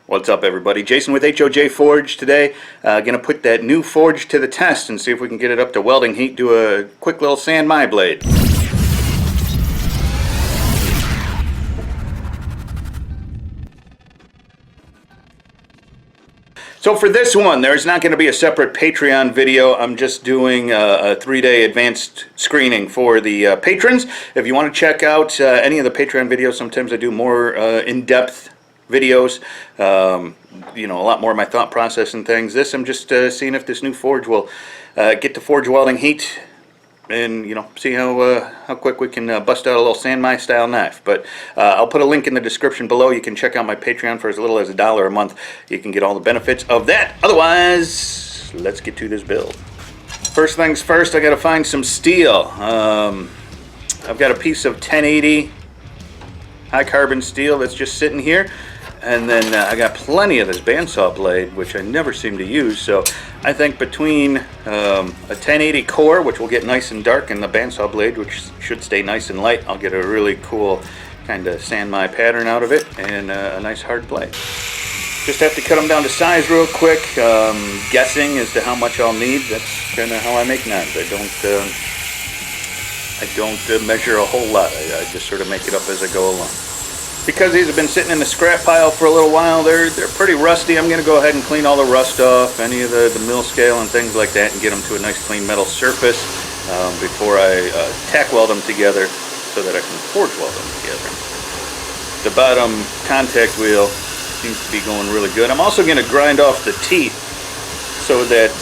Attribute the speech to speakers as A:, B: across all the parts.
A: What's up, everybody? Jason with HOJ Forge today. Gonna put that new forge to the test and see if we can get it up to welding heat. Do a quick little sand my blade. So for this one, there's not going to be a separate Patreon video. I'm just doing a 3-day advanced screening for the patrons. If you want to check out any of the Patreon videos, sometimes I do more in-depth videos. You know, a lot more of my thought process and things. This, I'm just seeing if this new forge will get to forge welding heat, and you know, see how quick we can bust out a little sand my style knife. But I'll put a link in the description below. You can check out my Patreon for as little as $1 a month. You can get all the benefits of that. Otherwise, let's get to this build. First things first, I got to find some steel. I've got a piece of 1080 high carbon steel that's just sitting here. And then I got plenty of this bandsaw blade, which I never seem to use. So I think between a 1080 core, which will get nice and dark, and the bandsaw blade, which should stay nice and light, I'll get a really cool kind of sand my pattern out of it, and a nice hard blade. Just have to cut them down to size real quick. Guessing as to how much I'll need. That's kind of how I make knives. I don't measure a whole lot. I just sort of make it up as I go along. Because these have been sitting in the scrap pile for a little while, they're pretty rusty. I'm going to go ahead and clean all the rust off, any of the mill scale and things like that, and get them to a nice clean metal surface before I tack weld them together so that I can forge weld them together. The bottom contact wheel seems to be going really good. I'm also going to grind off the teeth so that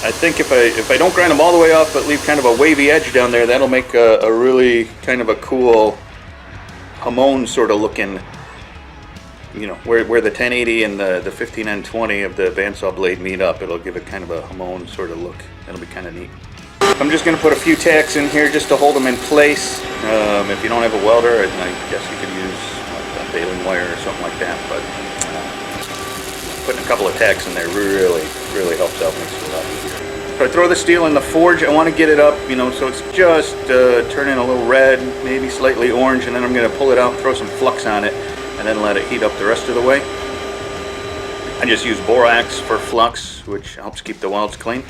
A: I think if I don't grind them all the way off but leave kind of a wavy edge down there, that'll make a really kind of a cool Hamon sort of looking, you know, where the 1080 and the 15N20 of the bandsaw blade meet up. It'll give it kind of a Hamon sort of look. It'll be kind of neat. I'm just going to put a few tacks in here just to hold them in place. If you don't have a welder, I guess you could use a baling wire or something like that, but putting a couple of tacks in there really helps out, makes it a lot easier. So I throw the steel in the forge. I want to get it up, you know, so it's just turning a little red, maybe slightly orange, and then I'm going to pull it out, throw some flux on it, and then let it heat up the rest of the way. I just use borax for flux, which helps keep the welds clean.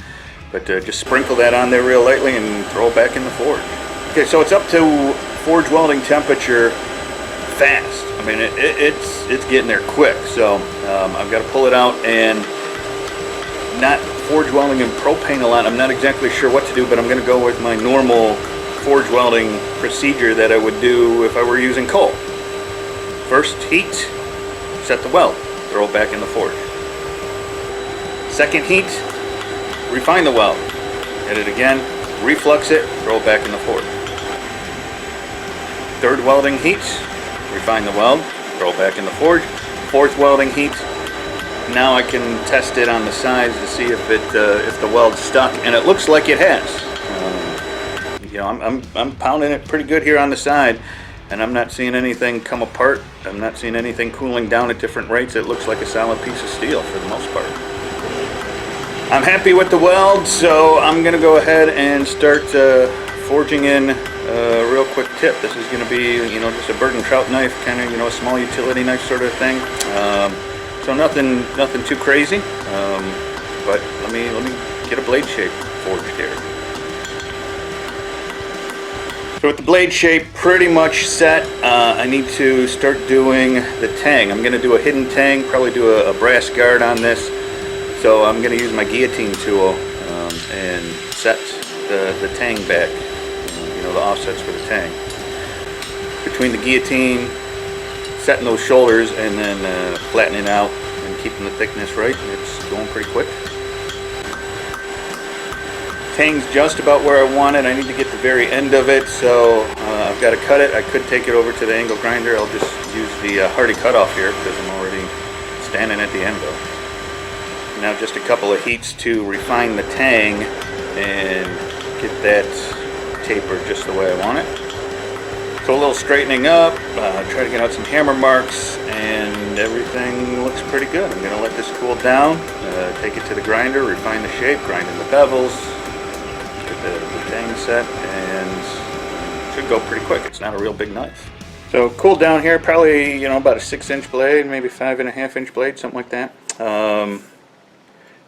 A: But just sprinkle that on there real lightly and throw it back in the forge. Okay, so it's up to forge welding temperature fast. I mean, it's getting there quick. So I've got to pull it out and not forge welding in propane a lot. I'm not exactly sure what to do, but I'm going to go with my normal forge welding procedure that I would do if I were using coal. First heat, set the weld, throw it back in the forge. Second heat, refine the weld, hit it again, reflux it, throw it back in the forge. Third welding heat, refine the weld, throw it back in the forge. Fourth welding heat, now I can test it on the sides to see if the weld's stuck, and it looks like it has. You know, I'm pounding it pretty good here on the side, and I'm not seeing anything come apart. I'm not seeing anything cooling down at different rates. It looks like a solid piece of steel for the most part. I'm happy with the weld, so I'm going to go ahead and start forging in a real quick tip. This is going to be, you know, just a bird and trout knife, kind of, you know, a small utility knife sort of thing. So nothing too crazy, but let me get a blade shape forged here. So with the blade shape pretty much set, I need to start doing the tang. I'm going to do a hidden tang, probably do a brass guard on this. So I'm going to use my guillotine tool and set the tang back, you know, the offsets for the tang. Between the guillotine, setting those shoulders, and then flattening out and keeping the thickness right, it's going pretty quick. Tang's just about where I want it. I need to get the very end of it, so I've got to cut it. I could take it over to the angle grinder. I'll just use the Hardy cutoff here because I'm already standing at the end of it. Now just a couple of heats to refine the tang and get that tapered just the way I want it. So a little straightening up, try to get out some hammer marks, and everything looks pretty good. I'm going to let this cool down, take it to the grinder, refine the shape, grind in the bevels, get the tang set, and it should go pretty quick. It's not a real big knife. So cooled down here, probably, you know, about a 6-inch blade, maybe 5.5-inch blade, something like that. Got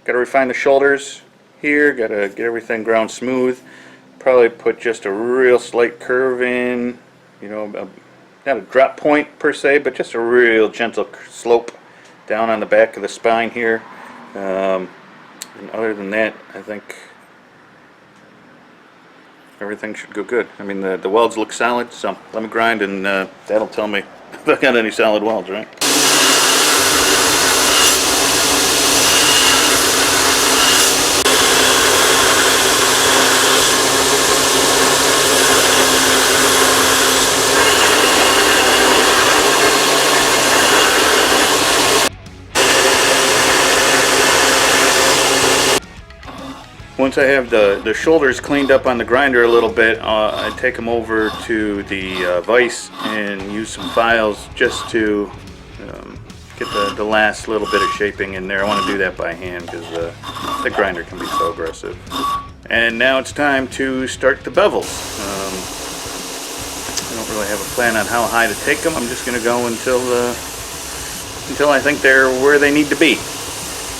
A: to refine the shoulders here, got to get everything ground smooth. Probably put just a real slight curve in, you know, not a drop point per se, but just a real gentle slope down on the back of the spine here. And other than that, I think everything should go good. I mean, the welds look solid, so let me grind and that'll tell me if I got any solid welds, right? Once I have the shoulders cleaned up on the grinder a little bit, I take them over to the vise and use some files just to get the last little bit of shaping in there. I want to do that by hand because the grinder can be so aggressive. And now it's time to start the bevels. I don't really have a plan on how high to take them. I'm just going to go until I think they're where they need to be.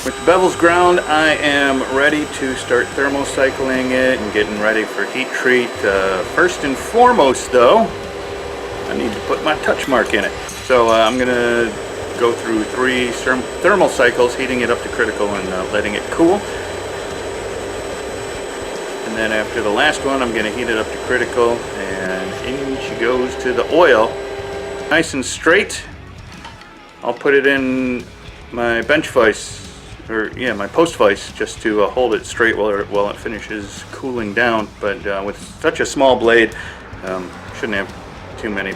A: With the bevels ground, I am ready to start thermocycling it and getting ready for heat treat. First and foremost though, I need to put my touch mark in it. So I'm going to go through 3 thermal cycles, heating it up to critical and letting it cool. And then after the last one, I'm going to heat it up to critical, and in she goes to the oil. Nice and straight. I'll put it in my bench vise, or yeah, my post vise, just to hold it straight while it finishes cooling down. But with such a small blade, shouldn't have too many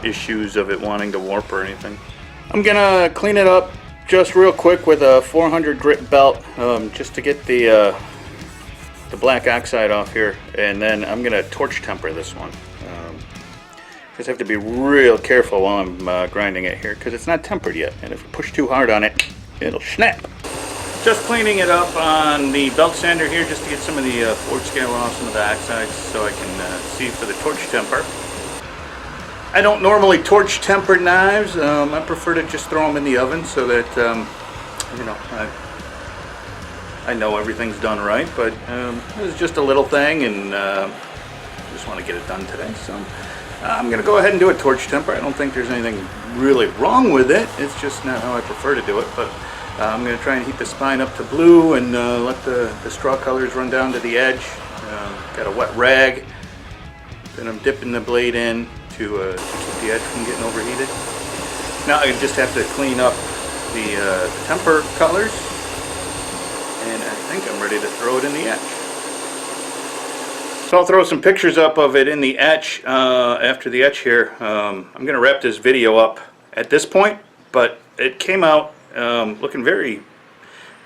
A: issues of it wanting to warp or anything. I'm gonna clean it up just real quick with a 400 grit belt, just to get the black oxide off here, and then I'm gonna torch temper this one. Just have to be real careful while I'm grinding it here, because it's not tempered yet, and if you push too hard on it, it'll snap. Just cleaning it up on the belt sander here, just to get some of the forge scale off, some of the oxides, so I can see for the torch temper. I don't normally torch temper knives. I prefer to just throw them in the oven so that you know, I know everything's done right. But it was just a little thing, and just want to get it done today. So I'm going to go ahead and do a torch temper. I don't think there's anything really wrong with it. It's just not how I prefer to do it. But I'm going to try and heat the spine up to blue and let the straw colors run down to the edge. Got a wet rag. Then I'm dipping the blade in to keep the edge from getting overheated. Now I just have to clean up the temper colors, and I think I'm ready to throw it in the etch. So I'll throw some pictures up of it in the etch after the etch here. I'm going to wrap this video up at this point, but it came out looking very,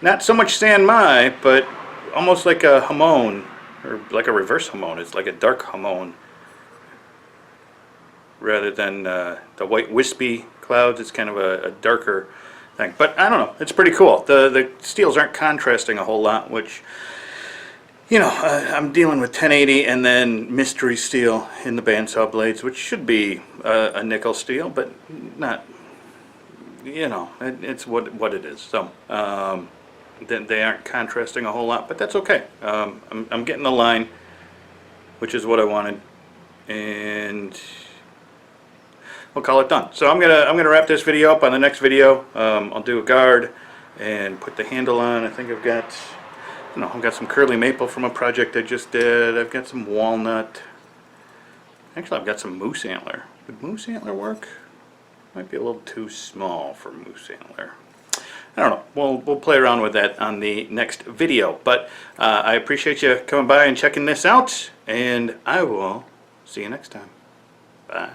A: not so much San Mai, but almost like a hamon, or like a reverse hamon. It's like a dark hamon rather than the white wispy clouds. It's kind of a darker thing, but I don't know, it's pretty cool. The steels aren't contrasting a whole lot, which, you know, I'm dealing with 1080 and then mystery steel in the bandsaw blades, which should be a nickel steel, but not, you know, it's what it is. So they aren't contrasting a whole lot, but that's okay. I'm getting the line, which is what I wanted, and we'll call it done. So I'm gonna wrap this video up. On the next video, I'll do a guard and put the handle on. I think I've got some curly maple from a project I just did. I've got some walnut. Actually, I've got some moose antler. Would moose antler work? Might be a little too small for moose antler. I don't know. We'll play around with that on the next video. But I appreciate you coming by and checking this out, and I will see you next time. Bye.